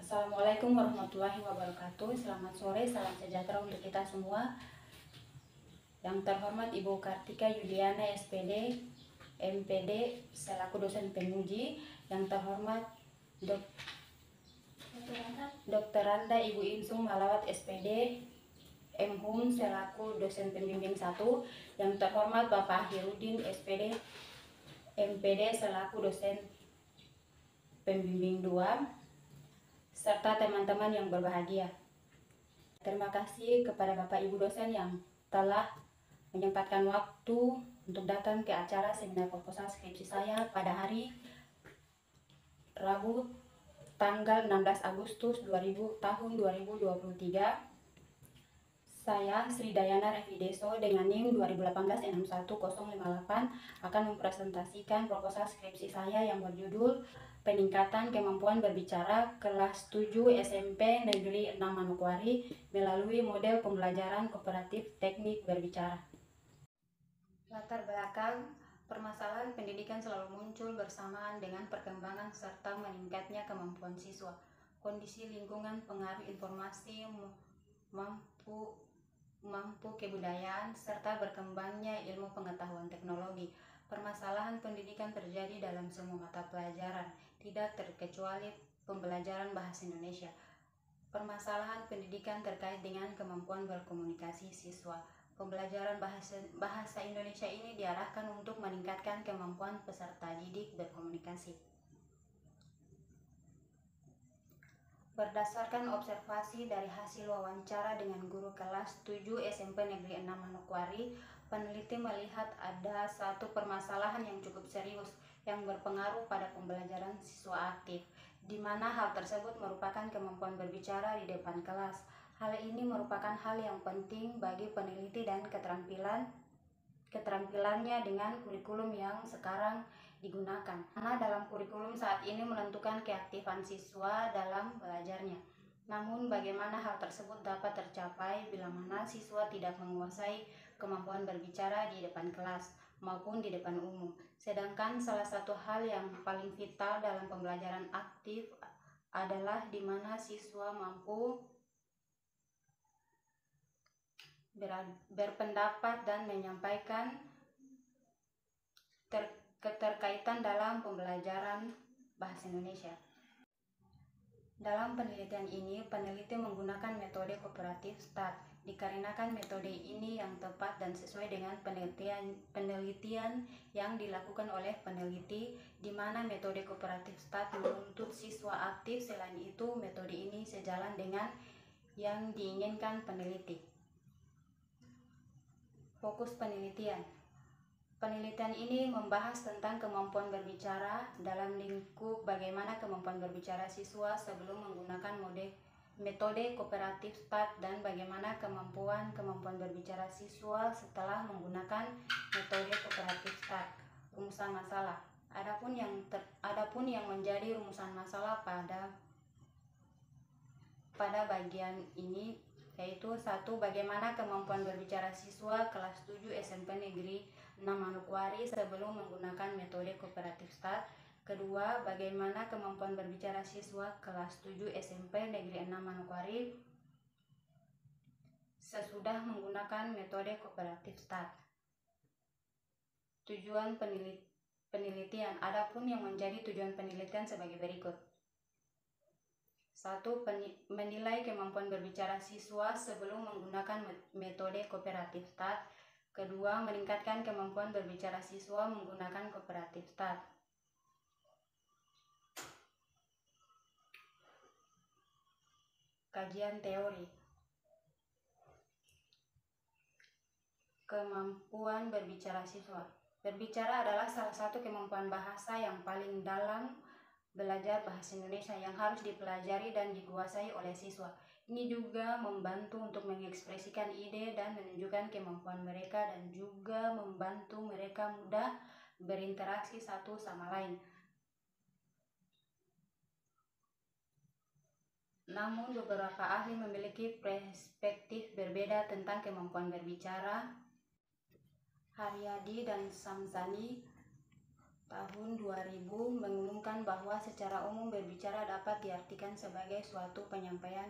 Assalamualaikum warahmatullahi wabarakatuh. Selamat sore, salam sejahtera untuk kita semua. Yang terhormat Ibu Kartika Yuliana SPD, MPD selaku dosen penguji. Yang terhormat Dr. Randa Ibu Insung Malawat SPD, MHum selaku dosen pembimbing 1. Yang terhormat Bapak Hirudin SPD, MPD selaku dosen pembimbing 2. Serta teman-teman yang berbahagia. Terima kasih kepada Bapak Ibu dosen yang telah menyempatkan waktu untuk datang ke acara seminar proposal skripsi saya pada hari Rabu tanggal 16 Agustus tahun 2023. Saya Sri Dayana Revideso dengan NIM 2018-61058 akan mempresentasikan proposal skripsi saya yang berjudul Peningkatan Kemampuan Berbicara Kelas 7 SMP Negeri 6 Manokwari melalui model pembelajaran kooperatif teknik berbicara. Latar belakang permasalahan pendidikan selalu muncul bersamaan dengan perkembangan serta meningkatnya kemampuan siswa. Kondisi lingkungan, pengaruh informasi, mampu kebudayaan, serta berkembangnya ilmu pengetahuan teknologi. Permasalahan pendidikan terjadi dalam semua mata pelajaran, tidak terkecuali pembelajaran bahasa Indonesia. Permasalahan pendidikan terkait dengan kemampuan berkomunikasi siswa. Pembelajaran bahasa Indonesia ini diarahkan untuk meningkatkan kemampuan peserta didik berkomunikasi. Berdasarkan observasi dari hasil wawancara dengan guru kelas 7 SMP Negeri 6 Manokwari, peneliti melihat ada satu permasalahan yang cukup serius yang berpengaruh pada pembelajaran siswa aktif, di mana hal tersebut merupakan kemampuan berbicara di depan kelas. Hal ini merupakan hal yang penting bagi peneliti dan keterampilannya dengan kurikulum yang sekarang digunakan. Karena dalam kurikulum saat ini menentukan keaktifan siswa dalam belajarnya. Namun bagaimana hal tersebut dapat tercapai bila mana siswa tidak menguasai kemampuan berbicara di depan kelas maupun di depan umum. Sedangkan salah satu hal yang paling vital dalam pembelajaran aktif adalah di mana siswa mampu berpendapat dan menyampaikan keterkaitan dalam pembelajaran bahasa Indonesia. Dalam penelitian ini, peneliti menggunakan metode kooperatif START, dikarenakan metode ini yang tepat dan sesuai dengan penelitian yang dilakukan oleh peneliti, di mana metode kooperatif START menuntut siswa aktif. Selain itu, metode ini sejalan dengan yang diinginkan peneliti. Fokus penelitian. Penelitian ini membahas tentang kemampuan berbicara dalam lingkup bagaimana kemampuan berbicara siswa sebelum menggunakan metode kooperatif START dan bagaimana kemampuan berbicara siswa setelah menggunakan metode kooperatif START. Rumusan masalah. Adapun yang menjadi rumusan masalah pada bagian ini yaitu 1. Bagaimana kemampuan berbicara siswa kelas 7 SMP Negeri 6 Manokwari sebelum menggunakan metode kooperatif START. 2. Bagaimana kemampuan berbicara siswa kelas 7 SMP Negeri 6 Manokwari sesudah menggunakan metode kooperatif START. Tujuan penelitian. Adapun yang menjadi tujuan penelitian sebagai berikut. 1. Menilai kemampuan berbicara siswa sebelum menggunakan metode kooperatif START. 2. Meningkatkan kemampuan berbicara siswa menggunakan kooperatif START. Kajian teori. Kemampuan berbicara siswa. Berbicara adalah salah satu kemampuan bahasa yang paling dalam belajar bahasa Indonesia yang harus dipelajari dan dikuasai oleh siswa. Ini juga membantu untuk mengekspresikan ide dan menunjukkan kemampuan mereka dan juga membantu mereka mudah berinteraksi satu sama lain. Namun beberapa ahli memiliki perspektif berbeda tentang kemampuan berbicara. Haryadi dan Samsani tahun 2000 mengumumkan bahwa secara umum berbicara dapat diartikan sebagai suatu penyampaian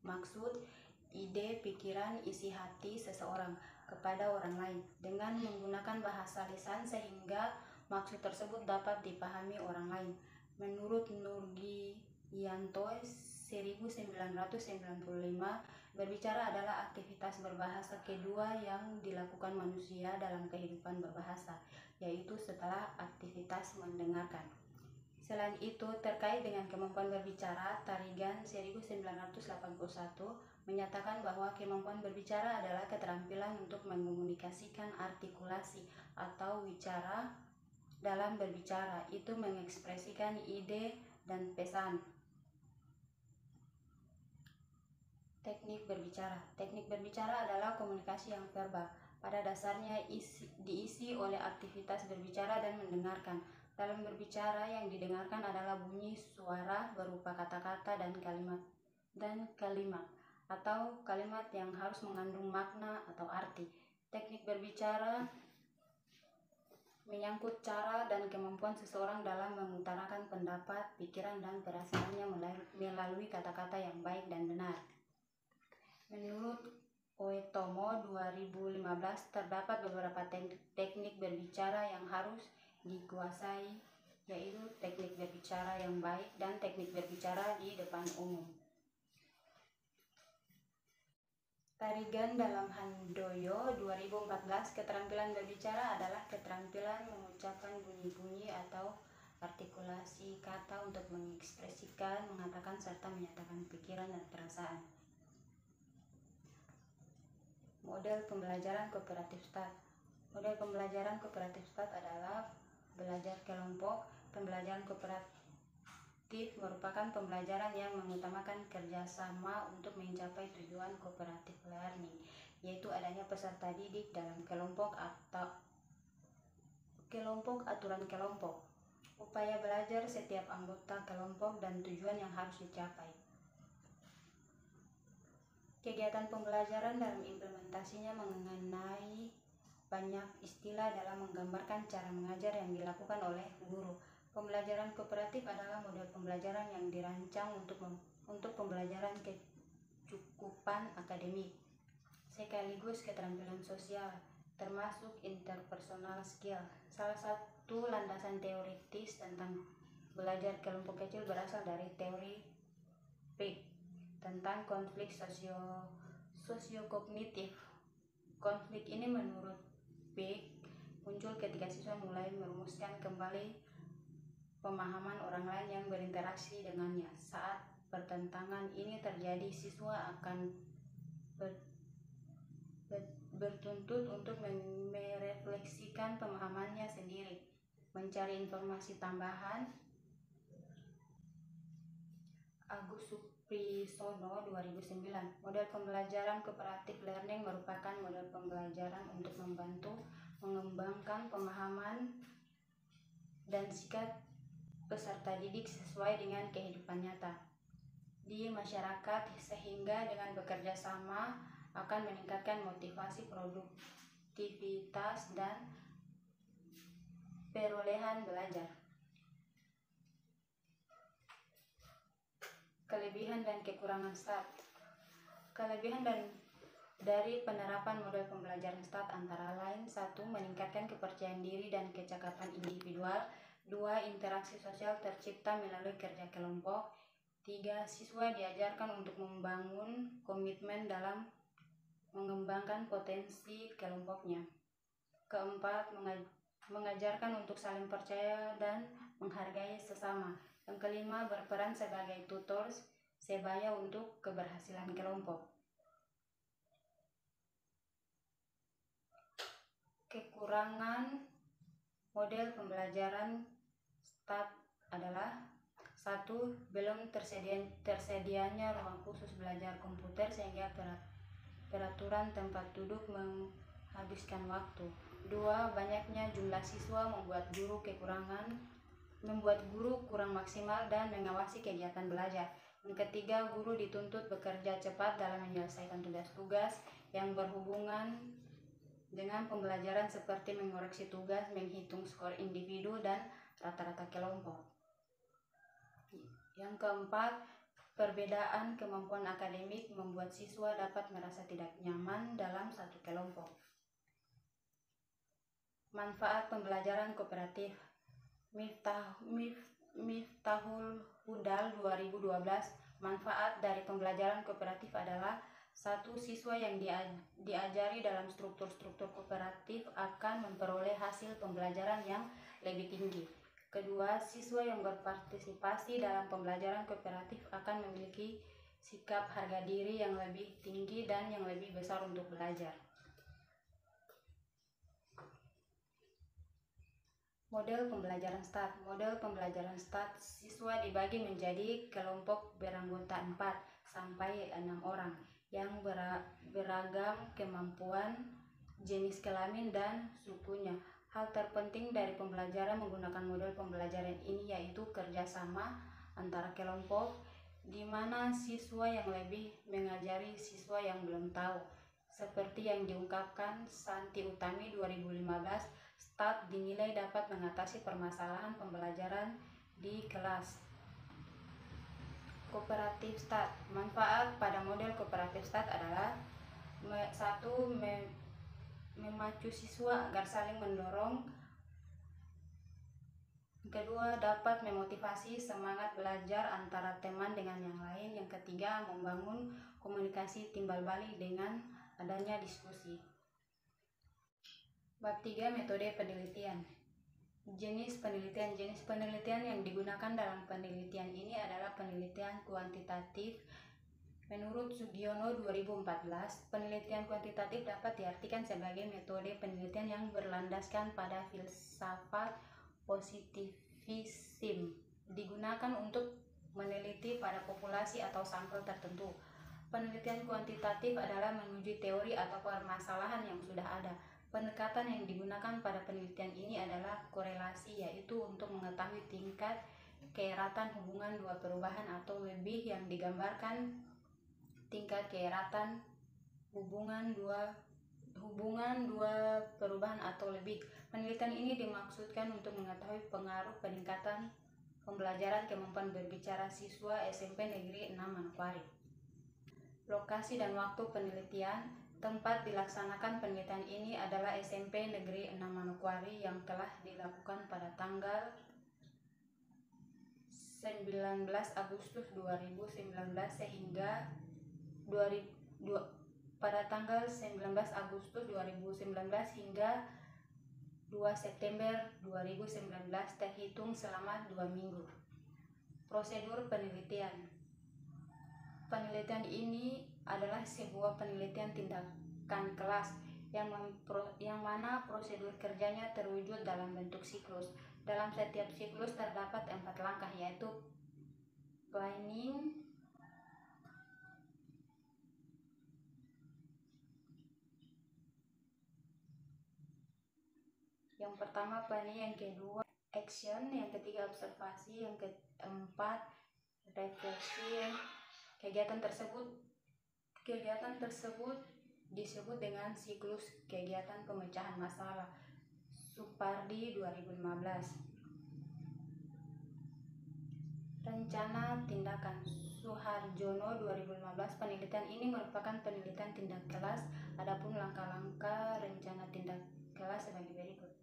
maksud, ide, pikiran, isi hati seseorang kepada orang lain dengan menggunakan bahasa lisan sehingga maksud tersebut dapat dipahami orang lain. Menurut Nurgiyanto 1995, berbicara adalah aktivitas berbahasa kedua yang dilakukan manusia dalam kehidupan berbahasa, yaitu setelah aktivitas mendengarkan. Selain itu, terkait dengan kemampuan berbicara, Tarigan 1981 menyatakan bahwa kemampuan berbicara adalah keterampilan untuk mengkomunikasikan artikulasi atau wicara dalam berbicara, itu mengekspresikan ide dan pesan. Teknik berbicara. Teknik berbicara adalah komunikasi yang verbal. Pada dasarnya diisi oleh aktivitas berbicara dan mendengarkan. Dalam berbicara, yang didengarkan adalah bunyi suara berupa kata-kata dan kalimat atau kalimat yang harus mengandung makna atau arti. Teknik berbicara menyangkut cara dan kemampuan seseorang dalam mengutarakan pendapat, pikiran, dan perasaannya melalui kata-kata yang baik dan benar. Menurut Oetomo 2015, terdapat beberapa teknik berbicara yang harus dikuasai, yaitu teknik berbicara yang baik dan teknik berbicara di depan umum. Tarigan dalam Handoyo 2014, keterampilan berbicara adalah keterampilan mengucapkan bunyi-bunyi atau artikulasi kata untuk mengekspresikan, mengatakan, serta menyatakan pikiran dan perasaan. Model pembelajaran kooperatif START. Model pembelajaran kooperatif START adalah belajar kelompok. Pembelajaran kooperatif merupakan pembelajaran yang mengutamakan kerjasama untuk mencapai tujuan cooperative learning, yaitu adanya peserta didik dalam kelompok atau aturan kelompok, upaya belajar setiap anggota kelompok, dan tujuan yang harus dicapai. Kegiatan pembelajaran dalam implementasinya mengenai banyak istilah dalam menggambarkan cara mengajar yang dilakukan oleh guru. Pembelajaran kooperatif adalah model pembelajaran yang dirancang untuk pembelajaran kecukupan akademik, sekaligus keterampilan sosial, termasuk interpersonal skill. Salah satu landasan teoritis tentang belajar kelompok kecil berasal dari teori Peck tentang konflik sosiokognitif. Konflik ini menurut Peck muncul ketika siswa mulai merumuskan kembali pemahaman orang lain yang berinteraksi dengannya. Saat pertentangan ini terjadi, siswa akan bertuntut untuk merefleksikan pemahamannya sendiri, mencari informasi tambahan. Agus Suprisono 2009. Model pembelajaran cooperative learning merupakan model pembelajaran untuk membantu mengembangkan pemahaman dan sikap peserta didik sesuai dengan kehidupan nyata di masyarakat, sehingga dengan bekerja sama akan meningkatkan motivasi, produktivitas, dan perolehan belajar. Kelebihan dan kekurangan START. Kelebihan dari penerapan model pembelajaran START antara lain: 1. Meningkatkan kepercayaan diri dan kecakapan individual. 2. Interaksi sosial tercipta melalui kerja kelompok. 3. Siswa diajarkan untuk membangun komitmen dalam mengembangkan potensi kelompoknya. 4. Mengajarkan untuk saling percaya dan menghargai sesama. Yang 5. Berperan sebagai tutor sebaya untuk keberhasilan kelompok. Kekurangan model pembelajaran START adalah: 1. Belum tersedianya ruang khusus belajar komputer sehingga peraturan tempat duduk menghabiskan waktu. 2. Banyaknya jumlah siswa membuat guru kurang maksimal dan mengawasi kegiatan belajar. Yang 3. Guru dituntut bekerja cepat dalam menyelesaikan tugas-tugas yang berhubungan dengan pembelajaran seperti mengoreksi tugas, menghitung skor individu, dan rata-rata kelompok. Yang keempat, perbedaan kemampuan akademik membuat siswa dapat merasa tidak nyaman dalam satu kelompok. Manfaat pembelajaran kooperatif. Miftahul Hudal 2012. Manfaat dari pembelajaran kooperatif adalah: 1. Siswa yang diajari dalam struktur-struktur kooperatif akan memperoleh hasil pembelajaran yang lebih tinggi. 2. Siswa yang berpartisipasi dalam pembelajaran kooperatif akan memiliki sikap harga diri yang lebih tinggi dan yang lebih besar untuk belajar. Model pembelajaran START. Model pembelajaran START, siswa dibagi menjadi kelompok beranggota 4 sampai 6 orang yang beragam kemampuan, jenis kelamin, dan sukunya. Hal terpenting dari pembelajaran menggunakan model pembelajaran ini yaitu kerjasama antara kelompok, di mana siswa yang lebih mengajari siswa yang belum tahu. Seperti yang diungkapkan Santi Utami 2015, START dinilai dapat mengatasi permasalahan pembelajaran di kelas. Kooperatif START. Manfaat pada model kooperatif START adalah: 1. Memacu siswa agar saling mendorong. 2. Dapat memotivasi semangat belajar antara teman dengan yang lain. Yang ketiga, membangun komunikasi timbal balik dengan adanya diskusi. Bab 3. Metode penelitian. Jenis penelitian. Jenis penelitian yang digunakan dalam penelitian ini adalah penelitian kuantitatif. Menurut Sugiono 2014, penelitian kuantitatif dapat diartikan sebagai metode penelitian yang berlandaskan pada filsafat positivisme, digunakan untuk meneliti pada populasi atau sampel tertentu. Penelitian kuantitatif adalah menguji teori atau permasalahan yang sudah ada. Pendekatan yang digunakan pada penelitian ini adalah korelasi, yaitu untuk mengetahui tingkat keeratan hubungan dua perubahan atau lebih yang digambarkan tingkat keeratan hubungan dua perubahan atau lebih. Penelitian ini dimaksudkan untuk mengetahui pengaruh peningkatan pembelajaran kemampuan berbicara siswa SMP Negeri 6 Manokwari. Lokasi dan waktu penelitian. Tempat dilaksanakan penelitian ini adalah SMP Negeri 6 Manokwari yang telah dilakukan pada tanggal 19 Agustus 2019 sehingga pada tanggal 19 Agustus 2019 hingga 2 September 2019 terhitung selama 2 minggu. Prosedur penelitian. Penelitian ini adalah sebuah penelitian tindakan kelas yang mana prosedur kerjanya terwujud dalam bentuk siklus. Dalam setiap siklus terdapat 4 langkah, yaitu planning, yang pertama planning, yang kedua action, yang ketiga observasi, yang keempat refleksi. Kegiatan tersebut disebut dengan siklus kegiatan pemecahan masalah. Supardi 2015. Rencana tindakan. Suharjono 2015. Penelitian ini merupakan penelitian tindak kelas. Adapun langkah-langkah rencana tindak kelas sebagai berikut.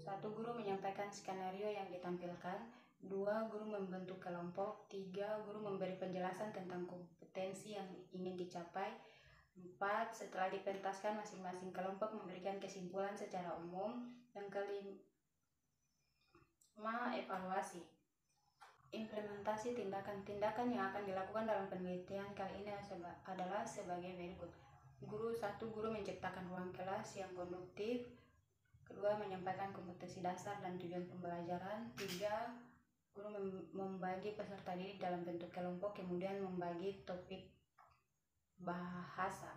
1. Guru menyampaikan skenario yang ditampilkan. 2. Guru membentuk kelompok. 3. Guru memberi penjelasan tentang kompetensi yang ingin dicapai. 4. Setelah dipentaskan, masing-masing kelompok memberikan kesimpulan secara umum. Yang kelima, evaluasi. Implementasi tindakan. Tindakan yang akan dilakukan dalam penelitian kali ini adalah sebagai berikut. 1. Guru menciptakan ruang kelas yang konduktif. 2. Menyampaikan kompetensi dasar dan tujuan pembelajaran. 3. Guru membagi peserta didik dalam bentuk kelompok, kemudian membagi topik bahasa.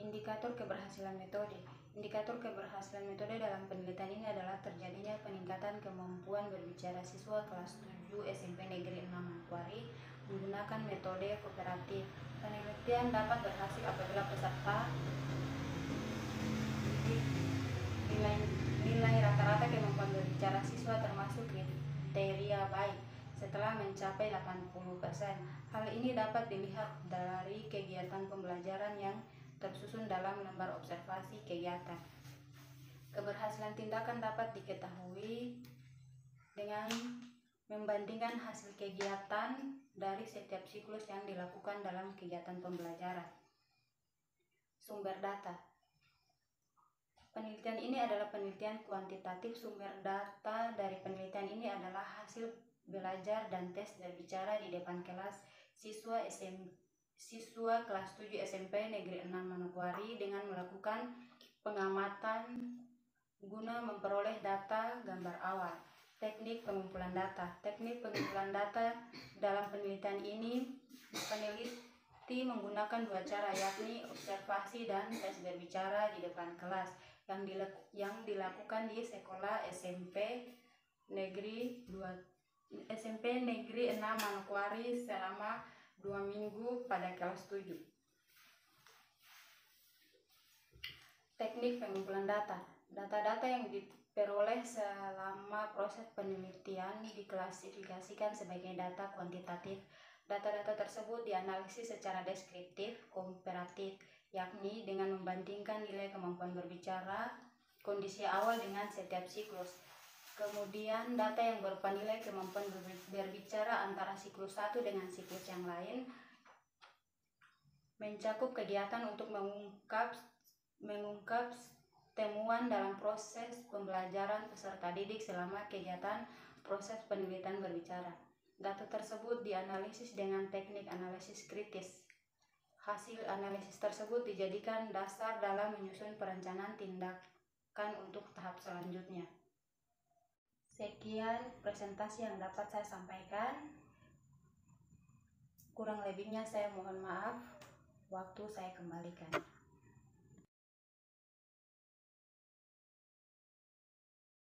Indikator keberhasilan metode. Indikator keberhasilan metode dalam penelitian ini adalah terjadinya peningkatan kemampuan berbicara siswa kelas 7 SMP Negeri 6 Manokwari menggunakan metode kooperatif. Penelitian dapat berhasil apabila peserta nilai rata-rata kemampuan berbicara siswa termasuk kriteria baik setelah mencapai 80%. Hal ini dapat dilihat dari kegiatan pembelajaran yang tersusun dalam lembar observasi kegiatan. Keberhasilan tindakan dapat diketahui dengan membandingkan hasil kegiatan dari setiap siklus yang dilakukan dalam kegiatan pembelajaran. Sumber data. Penelitian ini adalah penelitian kuantitatif. Sumber data dari penelitian ini adalah hasil belajar dan tes berbicara di depan kelas siswa kelas 7 SMP Negeri 6 Manokwari dengan melakukan pengamatan guna memperoleh data gambar awal. Teknik pengumpulan data. Teknik pengumpulan data dalam penelitian ini, peneliti menggunakan dua cara, yakni observasi dan tes berbicara di depan kelas yang dilakukan di sekolah SMP Negeri 6 Manokwari selama 2 minggu pada kelas 7. Teknik pengumpulan data. Data-data yang diperoleh selama proses penelitian diklasifikasikan sebagai data kuantitatif. Data-data tersebut dianalisis secara deskriptif komparatif, yakni dengan membandingkan nilai kemampuan berbicara kondisi awal dengan setiap siklus. Kemudian data yang berupa nilai kemampuan berbicara antara siklus 1 dengan siklus yang lain mencakup kegiatan untuk mengungkap temuan dalam proses pembelajaran peserta didik selama kegiatan proses penelitian berbicara. Data tersebut dianalisis dengan teknik analisis kritis. Hasil analisis tersebut dijadikan dasar dalam menyusun perencanaan tindakan untuk tahap selanjutnya. Sekian presentasi yang dapat saya sampaikan. Kurang lebihnya saya mohon maaf. Waktu saya kembalikan.